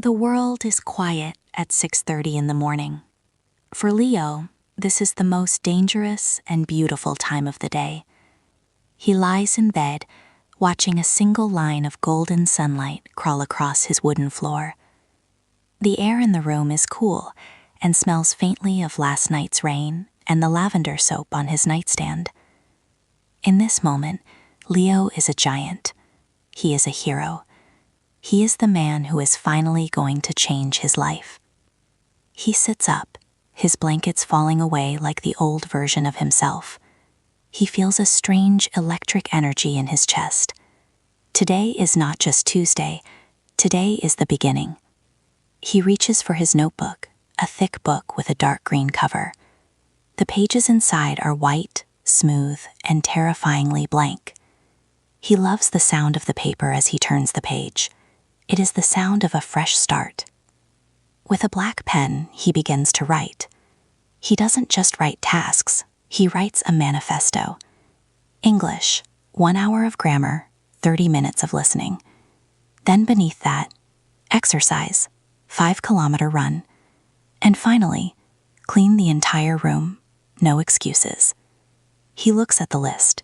The world is quiet at 6:30 in the morning. For Leo, this is the most dangerous and beautiful time of the day. He lies in bed, watching a single line of golden sunlight crawl across his wooden floor. The air in the room is cool and smells faintly of last night's rain and the lavender soap on his nightstand. In this moment, Leo is a giant. He is a hero. He is the man who is finally going to change his life. He sits up, his blankets falling away like the old version of himself. He feels a strange electric energy in his chest. Today is not just Tuesday. Today is the beginning. He reaches for his notebook, a thick book with a dark green cover. The pages inside are white, smooth, and terrifyingly blank. He loves the sound of the paper as he turns the page. It is the sound of a fresh start. With a black pen, he begins to write. He doesn't just write tasks, he writes a manifesto. English, 1 hour of grammar, 30 minutes of listening. Then beneath that, exercise, 5-kilometer run. And finally, clean the entire room, no excuses. He looks at the list.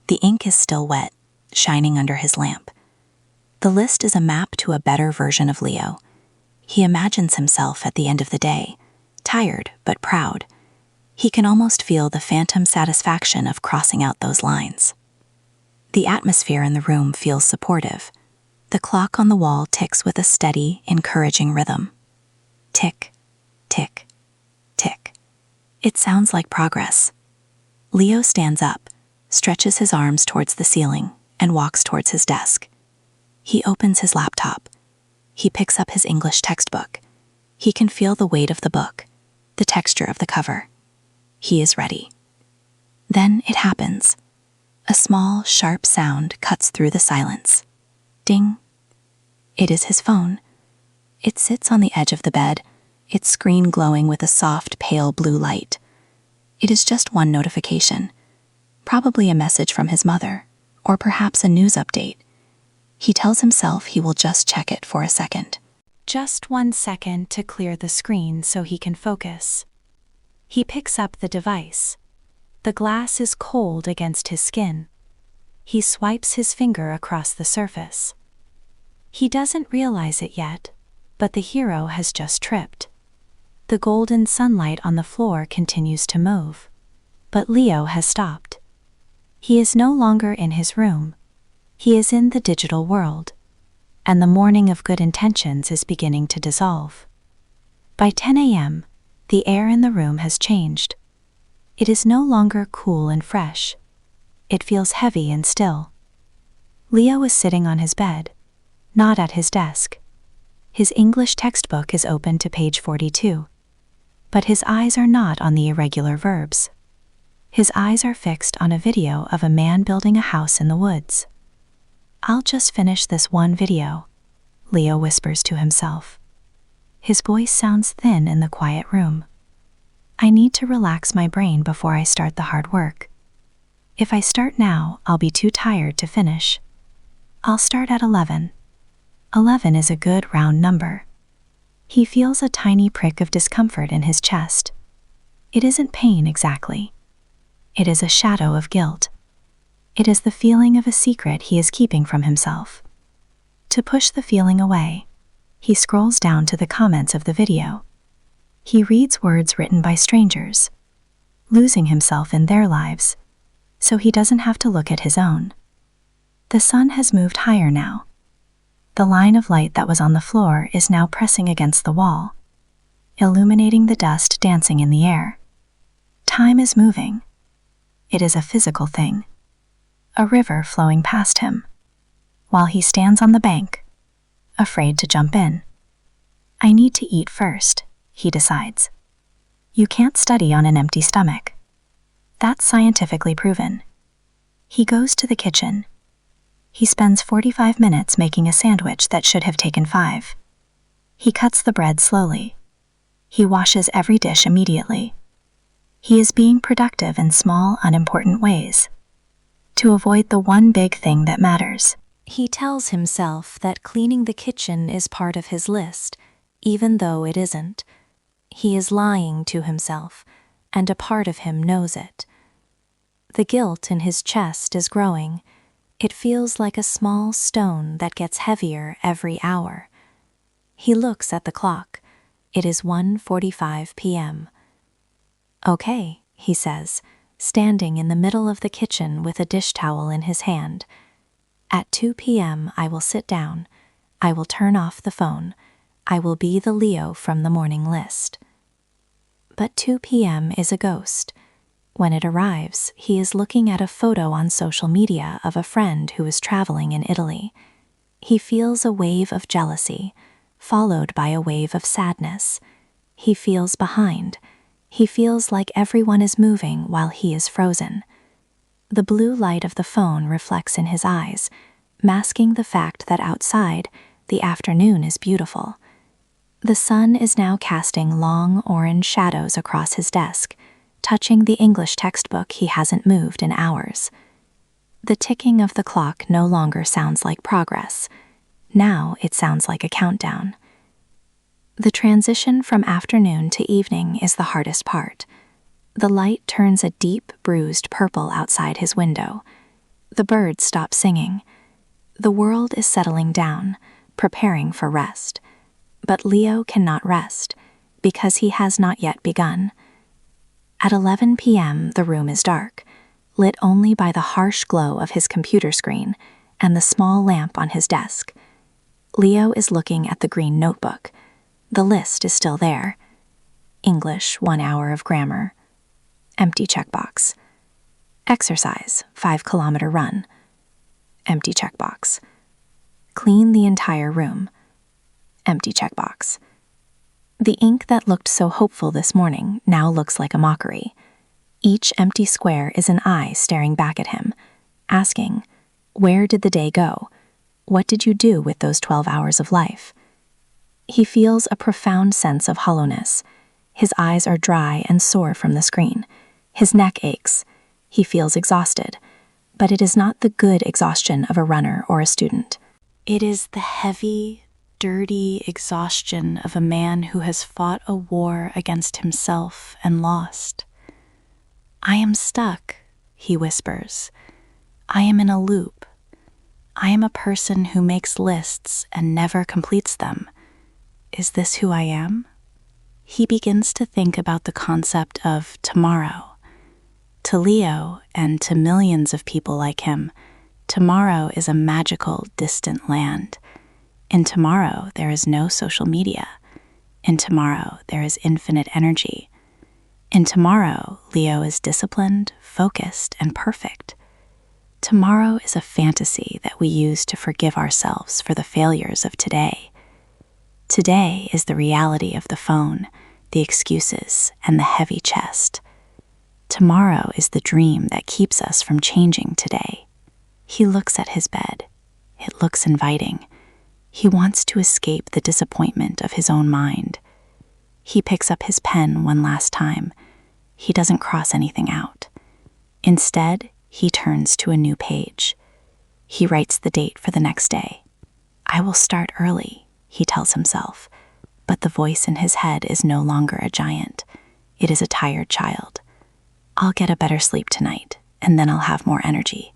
The ink is still wet, shining under his lamp. The list is a map to a better version of Leo. He imagines himself at the end of the day, tired but proud. He can almost feel the phantom satisfaction of crossing out those lines. The atmosphere in the room feels supportive. The clock on the wall ticks with a steady, encouraging rhythm. Tick, tick, tick. It sounds like progress. Leo stands up, stretches his arms towards the ceiling, and walks towards his desk. He opens his laptop. He picks up his English textbook. He can feel the weight of the book, the texture of the cover. He is ready. Then it happens. A small, sharp sound cuts through the silence. Ding. It is his phone. It sits on the edge of the bed, its screen glowing with a soft, pale blue light. It is just one notification, probably a message from his mother, or perhaps a news update. He tells himself he will just check it for a second. Just 1 second to clear the screen so he can focus. He picks up the device. The glass is cold against his skin. He swipes his finger across the surface. He doesn't realize it yet, but the hero has just tripped. The golden sunlight on the floor continues to move, but Leo has stopped. He is no longer in his room. He is in the digital world, and the morning of good intentions is beginning to dissolve. By 10 a.m., the air in the room has changed. It is no longer cool and fresh. It feels heavy and still. Leo is sitting on his bed, not at his desk. His English textbook is open to page 42. But his eyes are not on the irregular verbs. His eyes are fixed on a video of a man building a house in the woods. "I'll just finish this one video," Leo whispers to himself. His voice sounds thin in the quiet room. "I need to relax my brain before I start the hard work. If I start now, I'll be too tired to finish. I'll start at 11. 11 is a good round number." He feels a tiny prick of discomfort in his chest. It isn't pain exactly. It is a shadow of guilt. It is the feeling of a secret he is keeping from himself. To push the feeling away, he scrolls down to the comments of the video. He reads words written by strangers, losing himself in their lives, so he doesn't have to look at his own. The sun has moved higher now. The line of light that was on the floor is now pressing against the wall, illuminating the dust dancing in the air. Time is moving. It is a physical thing. A river flowing past him, while he stands on the bank, afraid to jump in. "I need to eat first," he decides. You can't study on an empty stomach. That's scientifically proven. He goes to the kitchen. He spends 45 minutes making a sandwich that should have taken 5. He cuts the bread slowly. He washes every dish immediately. He is being productive in small, unimportant ways, to avoid the one big thing that matters. He tells himself that cleaning the kitchen is part of his list, even though it isn't. He is lying to himself, and a part of him knows it. The guilt in his chest is growing. It feels like a small stone that gets heavier every hour. He looks at the clock. It is 1:45 p.m. "Okay," he says, standing in the middle of the kitchen with a dish towel in his hand. "At 2 p.m. I will sit down. I will turn off the phone. I will be the Leo from the morning list." But 2 p.m. is a ghost. When it arrives, he is looking at a photo on social media of a friend who is traveling in Italy. He feels a wave of jealousy, followed by a wave of sadness. He feels behind. He feels like everyone is moving while he is frozen. The blue light of the phone reflects in his eyes, masking the fact that outside, the afternoon is beautiful. The sun is now casting long orange shadows across his desk, touching the English textbook he hasn't moved in hours. The ticking of the clock no longer sounds like progress. Now it sounds like a countdown. The transition from afternoon to evening is the hardest part. The light turns a deep, bruised purple outside his window. The birds stop singing. The world is settling down, preparing for rest. But Leo cannot rest, because he has not yet begun. At 11 p.m., the room is dark, lit only by the harsh glow of his computer screen and the small lamp on his desk. Leo is looking at the green notebook. The list is still there. English, 1 hour of grammar. Empty checkbox. Exercise, 5-kilometer run. Empty checkbox. Clean the entire room. Empty checkbox. The ink that looked so hopeful this morning now looks like a mockery. Each empty square is an eye staring back at him, asking, "Where did the day go? What did you do with those 12 hours of life?" He feels a profound sense of hollowness. His eyes are dry and sore from the screen. His neck aches. He feels exhausted. But it is not the good exhaustion of a runner or a student. It is the heavy, dirty exhaustion of a man who has fought a war against himself and lost. "I am stuck," he whispers. "I am in a loop. I am a person who makes lists and never completes them. Is this who I am?" He begins to think about the concept of tomorrow. To Leo, and to millions of people like him, tomorrow is a magical, distant land. In tomorrow, there is no social media. In tomorrow, there is infinite energy. In tomorrow, Leo is disciplined, focused, and perfect. Tomorrow is a fantasy that we use to forgive ourselves for the failures of today. Today is the reality of the phone, the excuses, and the heavy chest. Tomorrow is the dream that keeps us from changing today. He looks at his bed. It looks inviting. He wants to escape the disappointment of his own mind. He picks up his pen one last time. He doesn't cross anything out. Instead, he turns to a new page. He writes the date for the next day. "I will start early," he tells himself, but the voice in his head is no longer a giant. It is a tired child. "I'll get a better sleep tonight, and then I'll have more energy.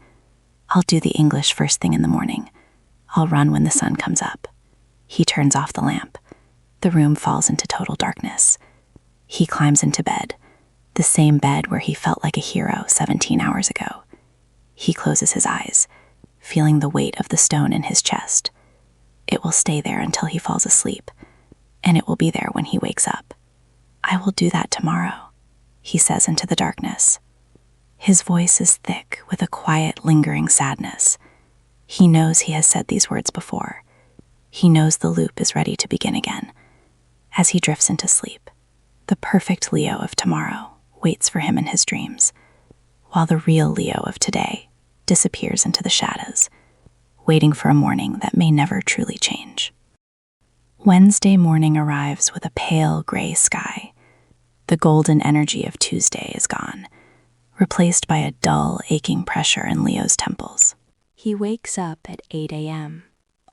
I'll do the English first thing in the morning. I'll run when the sun comes up." He turns off the lamp. The room falls into total darkness. He climbs into bed, the same bed where he felt like a hero 17 hours ago. He closes his eyes, feeling the weight of the stone in his chest. It will stay there until he falls asleep, and it will be there when he wakes up. "I will do that tomorrow," he says into the darkness. His voice is thick with a quiet, lingering sadness. He knows he has said these words before. He knows the loop is ready to begin again. As he drifts into sleep, the perfect Leo of tomorrow waits for him in his dreams, while the real Leo of today disappears into the shadows, waiting for a morning that may never truly change. Wednesday morning arrives with a pale gray sky. The golden energy of Tuesday is gone, replaced by a dull, aching pressure in Leo's temples. He wakes up at 8 a.m.,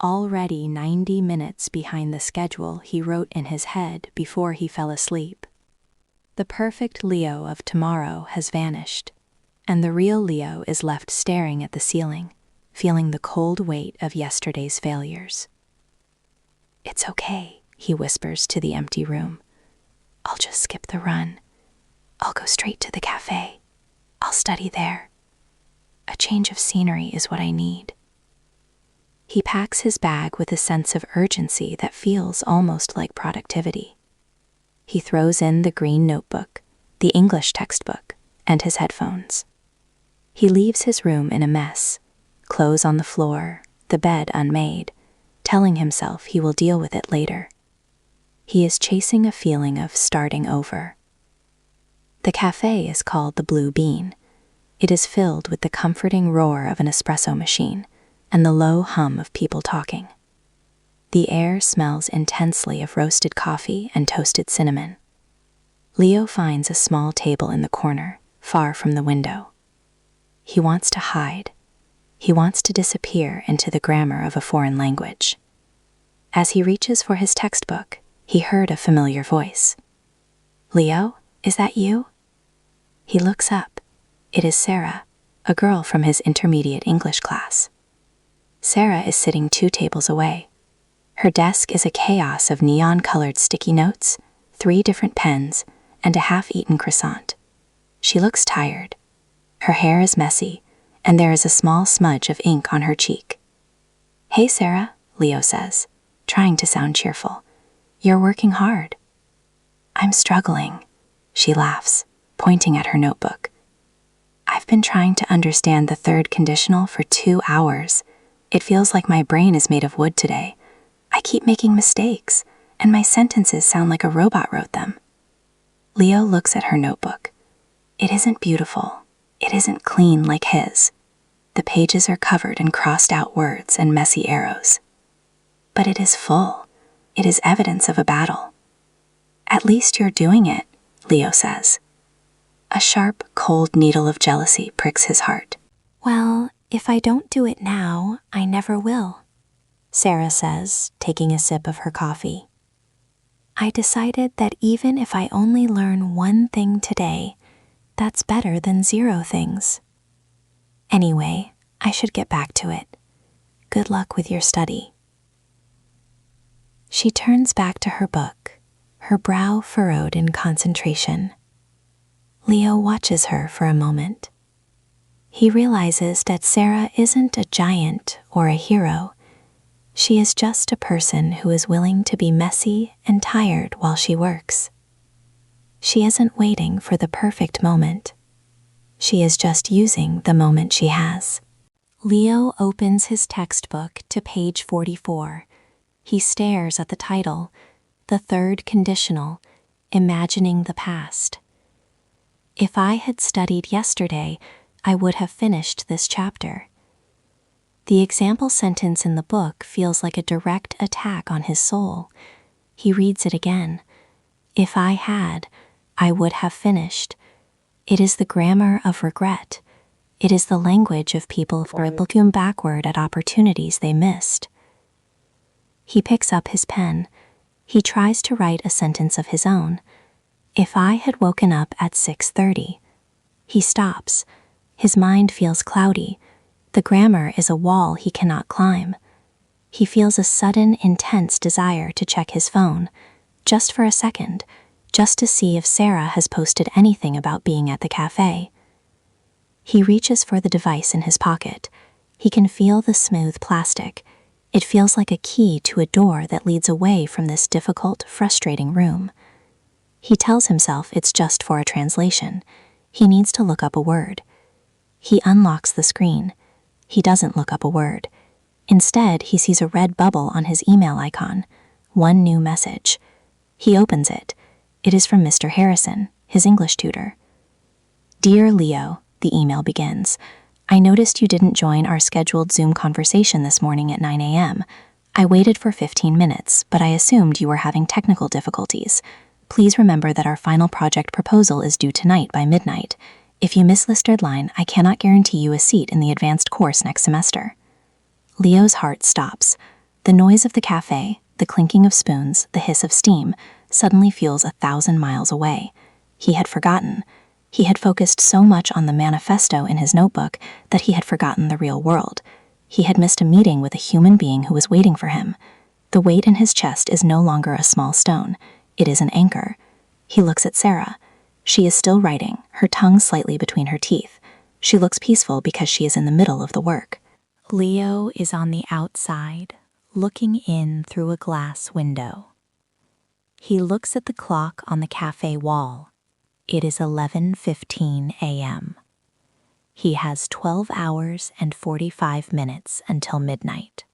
already 90 minutes behind the schedule he wrote in his head before he fell asleep. The perfect Leo of tomorrow has vanished, and the real Leo is left staring at the ceiling, feeling the cold weight of yesterday's failures. "It's okay," he whispers to the empty room. "I'll just skip the run. I'll go straight to the cafe. I'll study there. A change of scenery is what I need." He packs his bag with a sense of urgency that feels almost like productivity. He throws in the green notebook, the English textbook, and his headphones. He leaves his room in a mess, clothes on the floor, the bed unmade, telling himself he will deal with it later. He is chasing a feeling of starting over. The cafe is called the Blue Bean. It is filled with the comforting roar of an espresso machine and the low hum of people talking. The air smells intensely of roasted coffee and toasted cinnamon. Leo finds a small table in the corner, far from the window. He wants to hide. He wants to disappear into the grammar of a foreign language. As he reaches for his textbook, he heard a familiar voice. "Leo, is that you?" He looks up. It is Sarah, a girl from his intermediate English class. Sarah is sitting 2 tables away. Her desk is a chaos of neon-colored sticky notes, 3 different pens, and a half-eaten croissant. She looks tired. Her hair is messy, and there is a small smudge of ink on her cheek. "Hey, Sarah," Leo says, trying to sound cheerful. "You're working hard." "I'm struggling," she laughs, pointing at her notebook. "I've been trying to understand the third conditional for 2 hours. It feels like my brain is made of wood today. I keep making mistakes, and my sentences sound like a robot wrote them." Leo looks at her notebook. It isn't beautiful. It isn't clean like his. The pages are covered in crossed-out words and messy arrows. But it is full. It is evidence of a battle. "At least you're doing it," Leo says. A sharp, cold needle of jealousy pricks his heart. "Well, if I don't do it now, I never will," Sarah says, taking a sip of her coffee. "I decided that even if I only learn 1 thing today, that's better than 0 things. Anyway, I should get back to it. Good luck with your study." She turns back to her book, her brow furrowed in concentration. Leo watches her for a moment. He realizes that Sarah isn't a giant or a hero. She is just a person who is willing to be messy and tired while she works. She isn't waiting for the perfect moment. She is just using the moment she has. Leo opens his textbook to page 44. He stares at the title, The Third Conditional, Imagining the Past. If I had studied yesterday, I would have finished this chapter. The example sentence in the book feels like a direct attack on his soul. He reads it again. If I had, I would have finished. It is the grammar of regret. It is the language of people who are looking backward at opportunities they missed. He picks up his pen. He tries to write a sentence of his own. If I had woken up at 6:30. He stops. His mind feels cloudy. The grammar is a wall he cannot climb. He feels a sudden, intense desire to check his phone, just for a second, just to see if Sarah has posted anything about being at the cafe. He reaches for the device in his pocket. He can feel the smooth plastic. It feels like a key to a door that leads away from this difficult, frustrating room. He tells himself it's just for a translation. He needs to look up a word. He unlocks the screen. He doesn't look up a word. Instead, he sees a red bubble on his email icon. 1 new message. He opens it. It is from Mr. Harrison, his English tutor. "Dear Leo," the email begins. "I noticed you didn't join our scheduled Zoom conversation this morning at 9 a.m. I waited for 15 minutes, but I assumed you were having technical difficulties. Please remember that our final project proposal is due tonight by midnight. If you miss this deadline, I cannot guarantee you a seat in the advanced course next semester. Leo's heart stops. The noise of the cafe, the clinking of spoons, the hiss of steam, suddenly feels 1,000 miles away. He had forgotten. He had focused so much on the manifesto in his notebook that he had forgotten the real world. He had missed a meeting with a human being who was waiting for him. The weight in his chest is no longer a small stone. It is an anchor. He looks at Sarah. She is still writing, her tongue slightly between her teeth. She looks peaceful because she is in the middle of the work. Leo is on the outside, looking in through a glass window. He looks at the clock on the cafe wall. It is 11:15 a.m. He has 12 hours and 45 minutes until midnight.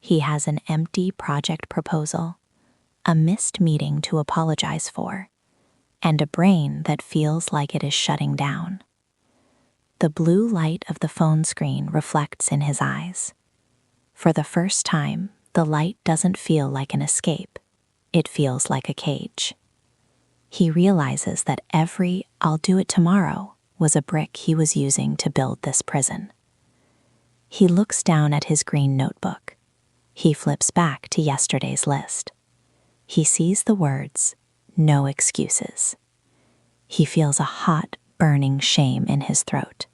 He has an empty project proposal, a missed meeting to apologize for, and a brain that feels like it is shutting down. The blue light of the phone screen reflects in his eyes. For the first time, the light doesn't feel like an escape. It feels like a cage. He realizes that every "I'll do it tomorrow" was a brick he was using to build this prison. He looks down at his green notebook. He flips back to yesterday's list. He sees the words, "No excuses." He feels a hot, burning shame in his throat.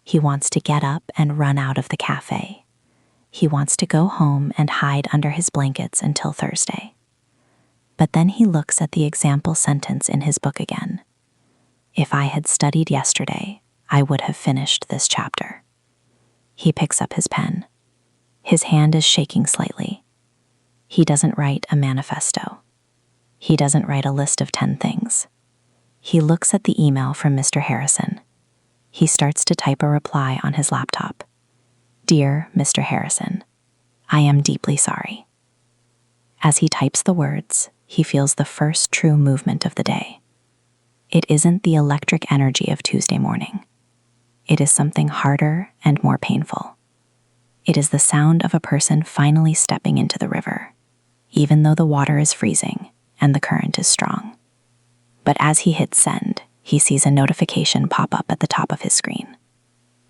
He wants to get up and run out of the cafe. He wants to go home and hide under his blankets until Thursday. But then he looks at the example sentence in his book again. "If I had studied yesterday, I would have finished this chapter." He picks up his pen. His hand is shaking slightly. He doesn't write a manifesto. He doesn't write a list of 10 things. He looks at the email from Mr. Harrison. He starts to type a reply on his laptop. "Dear Mr. Harrison, I am deeply sorry." As he types the words, he feels the first true movement of the day. It isn't the electric energy of Tuesday morning. It is something harder and more painful. It is the sound of a person finally stepping into the river, even though the water is freezing and the current is strong. But as he hits send, he sees a notification pop up at the top of his screen.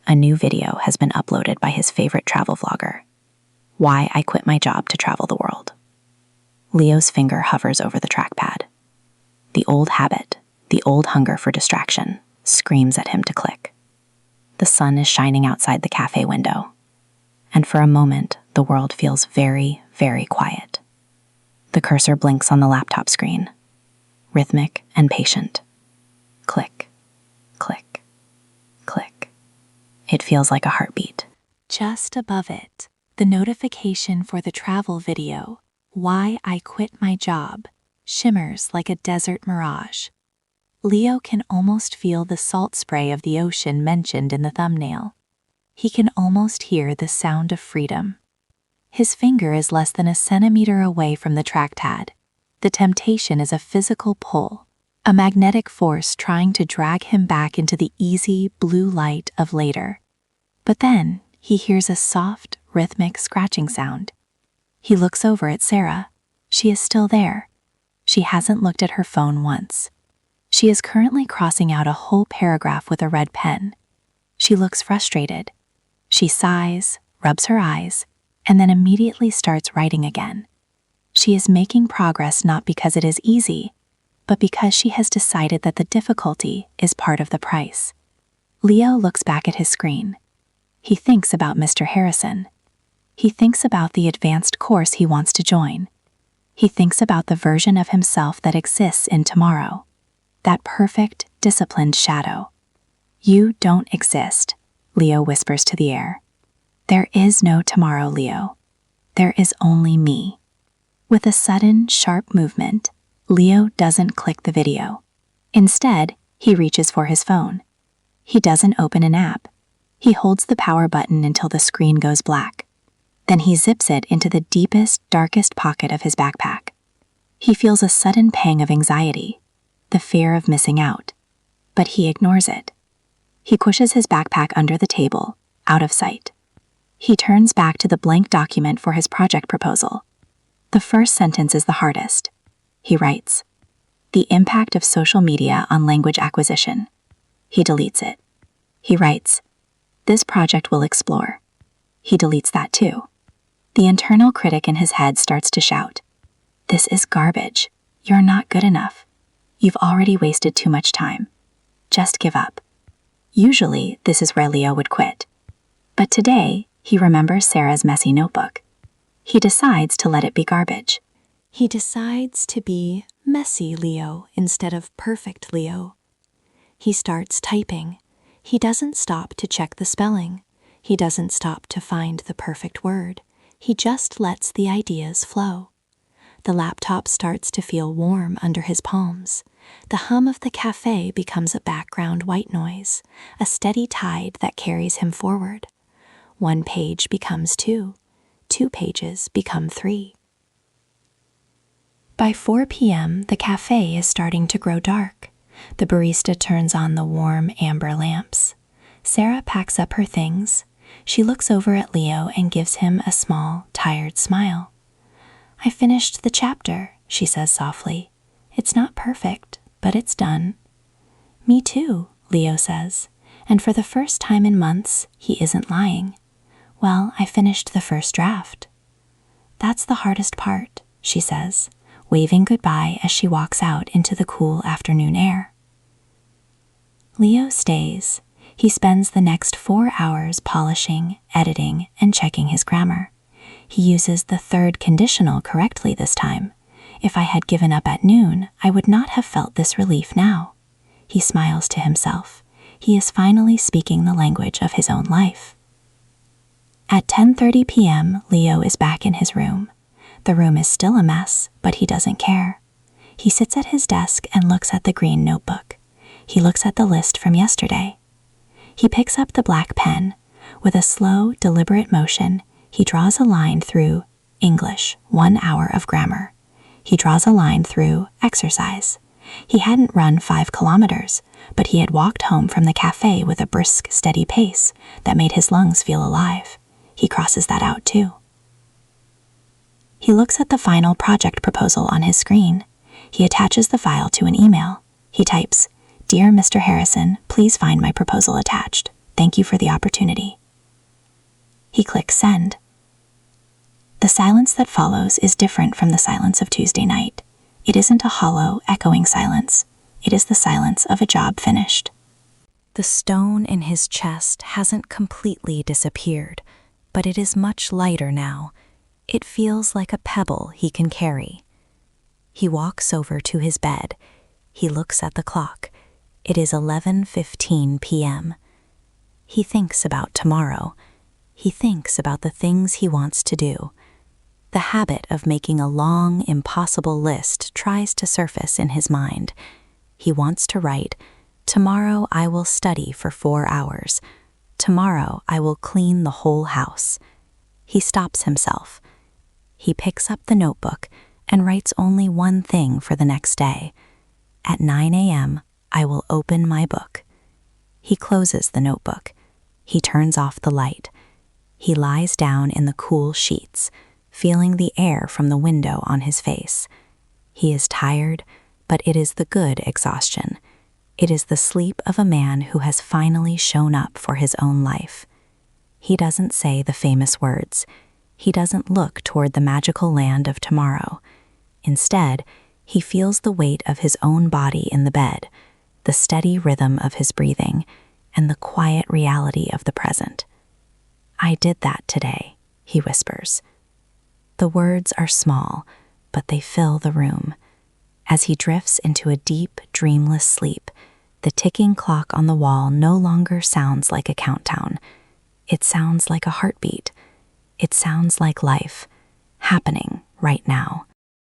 A new video has been uploaded by his favorite travel vlogger. "Why I quit my job to travel the world." Leo's finger hovers over the trackpad. The old habit, the old hunger for distraction, screams at him to click. The sun is shining outside the cafe window, and for a moment, the world feels very, very quiet. The cursor blinks on the laptop screen, rhythmic and patient. Click, click, click. It feels like a heartbeat. Just above it, the notification for the travel video, "Why I Quit My Job," shimmers like a desert mirage. Leo can almost feel the salt spray of the ocean mentioned in the thumbnail. He can almost hear the sound of freedom. His finger is less than a centimeter away from the trackpad. The temptation is a physical pull, a magnetic force trying to drag him back into the easy blue light of later. But then he hears a soft, rhythmic scratching sound. He looks over at Sarah. She is still there. She hasn't looked at her phone once. She is currently crossing out a whole paragraph with a red pen. She looks frustrated. She sighs, rubs her eyes, and then immediately starts writing again. She is making progress not because it is easy, but because she has decided that the difficulty is part of the price. Leo looks back at his screen. He thinks about Mr. Harrison. He thinks about the advanced course he wants to join. He thinks about the version of himself that exists in tomorrow. That perfect, disciplined shadow. "You don't exist," Leo whispers to the air. "There is no tomorrow, Leo. There is only me." With a sudden, sharp movement, Leo doesn't click the video. Instead, he reaches for his phone. He doesn't open an app. He holds the power button until the screen goes black. Then he zips it into the deepest, darkest pocket of his backpack. He feels a sudden pang of anxiety, the fear of missing out, but he ignores it. He pushes his backpack under the table, out of sight. He turns back to the blank document for his project proposal. The first sentence is the hardest. He writes, "The impact of social media on language acquisition." He deletes it. He writes, "This project will explore He deletes that too. The internal critic in his head starts to shout, "This is garbage. You're not good enough. You've already wasted too much time. Just give up." Usually, this is where Leo would quit. But today, he remembers Sarah's messy notebook. He decides to let it be garbage. He decides to be messy Leo instead of perfect Leo. He starts typing. He doesn't stop to check the spelling. He doesn't stop to find the perfect word. He just lets the ideas flow. The laptop starts to feel warm under his palms. The hum of the cafe becomes a background white noise, a steady tide that carries him forward. 1 page becomes 2. 2 pages become 3. By 4 p.m., the cafe is starting to grow dark. The barista turns on the warm amber lamps. Sarah packs up her things. She looks over at Leo and gives him a small, tired smile. "I finished the chapter," she says softly. "It's not perfect, but it's done." "Me too," Leo says, and for the first time in months, he isn't lying. "Well, I finished the first draft." "That's the hardest part," she says, waving goodbye as she walks out into the cool afternoon air. Leo stays. He spends the next 4 hours polishing, editing, and checking his grammar. He uses the third conditional correctly this time. If I had given up at noon, I would not have felt this relief now. He smiles to himself. He is finally speaking the language of his own life. At 10:30 p.m., Leo is back in his room. The room is still a mess, but he doesn't care. He sits at his desk and looks at the green notebook. He looks at the list from yesterday. He picks up the black pen. With a slow, deliberate motion, he draws a line through English, 1 hour of grammar. He draws a line through exercise. He hadn't run 5 kilometers, but he had walked home from the cafe with a brisk, steady pace that made his lungs feel alive. He crosses that out too. He looks at the final project proposal on his screen. He attaches the file to an email. He types, "Dear Mr. Harrison, please find my proposal attached. Thank you for the opportunity." He clicks send. The silence that follows is different from the silence of Tuesday night. It isn't a hollow, echoing silence. It is the silence of a job finished. The stone in his chest hasn't completely disappeared, but it is much lighter now. It feels like a pebble he can carry. He walks over to his bed. He looks at the clock. It is 11:15 p.m. He thinks about tomorrow. He thinks about the things he wants to do. The habit of making a long, impossible list tries to surface in his mind. He wants to write, "Tomorrow I will study for 4 hours. Tomorrow I will clean the whole house." He stops himself. He picks up the notebook and writes only one thing for the next day. At 9 a.m., I will open my book. He closes the notebook. He turns off the light. He lies down in the cool sheets, feeling the air from the window on his face. He is tired, but it is the good exhaustion. It is the sleep of a man who has finally shown up for his own life. He doesn't say the famous words. He doesn't look toward the magical land of tomorrow. Instead, he feels the weight of his own body in the bed, the steady rhythm of his breathing, and the quiet reality of the present. "I did that today," he whispers. The words are small, but they fill the room. As he drifts into a deep, dreamless sleep, the ticking clock on the wall no longer sounds like a countdown. It sounds like a heartbeat. It sounds like life, happening right now.